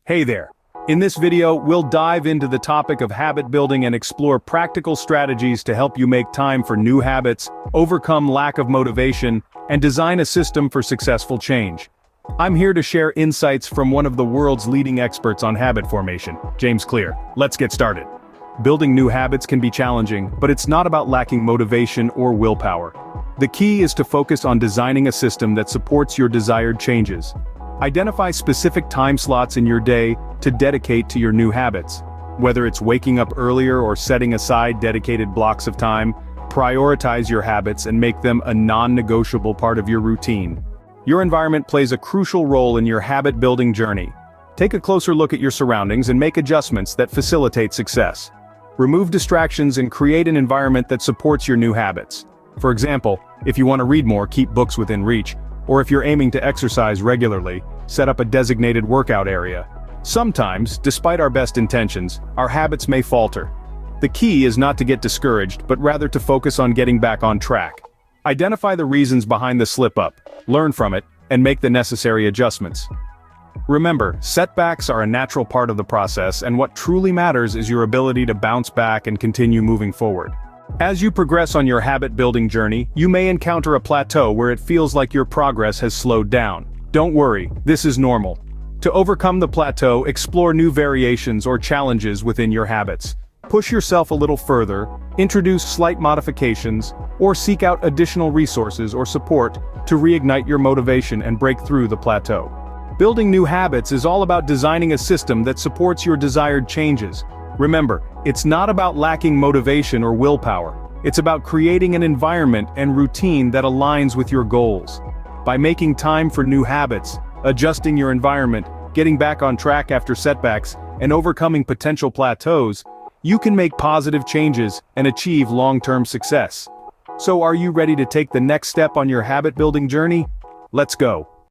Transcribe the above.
Hey there. In this video, we'll dive into the topic of habit building and explore practical strategies to help you make time for new habits, overcome lack of motivation, and design a system for successful change. I'm here to share insights from one of the world's leading experts on habit formation, James Clear. Let's get started. Building new habits can be challenging, but it's not about lacking motivation or willpower. The key is to focus on designing a system that supports your desired changes. Identify specific time slots in your day to dedicate to your new habits. Whether it's waking up earlier or setting aside dedicated blocks of time, prioritize your habits and make them a non-negotiable part of your routine. Your environment plays a crucial role in your habit-building journey. Take a closer look at your surroundings and make adjustments that facilitate success. Remove distractions and create an environment that supports your new habits. For example, if you want to read more, keep books within reach. Or if you're aiming to exercise regularly, set up a designated workout area. Sometimes, despite our best intentions, our habits may falter. The key is not to get discouraged, but rather to focus on getting back on track. Identify the reasons behind the slip-up, learn from it, and make the necessary adjustments. Remember, setbacks are a natural part of the process, and what truly matters is your ability to bounce back and continue moving forward. As you progress on your habit-building journey, you may encounter a plateau where it feels like your progress has slowed down. Don't worry, this is normal. To overcome the plateau, explore new variations or challenges within your habits. Push yourself a little further, introduce slight modifications, or seek out additional resources or support to reignite your motivation and break through the plateau. Building new habits is all about designing a system that supports your desired changes. Remember, it's not about lacking motivation or willpower. It's about creating an environment and routine that aligns with your goals. By making time for new habits, adjusting your environment, getting back on track after setbacks, and overcoming potential plateaus, you can make positive changes and achieve long-term success. So are you ready to take the next step on your habit-building journey? Let's go.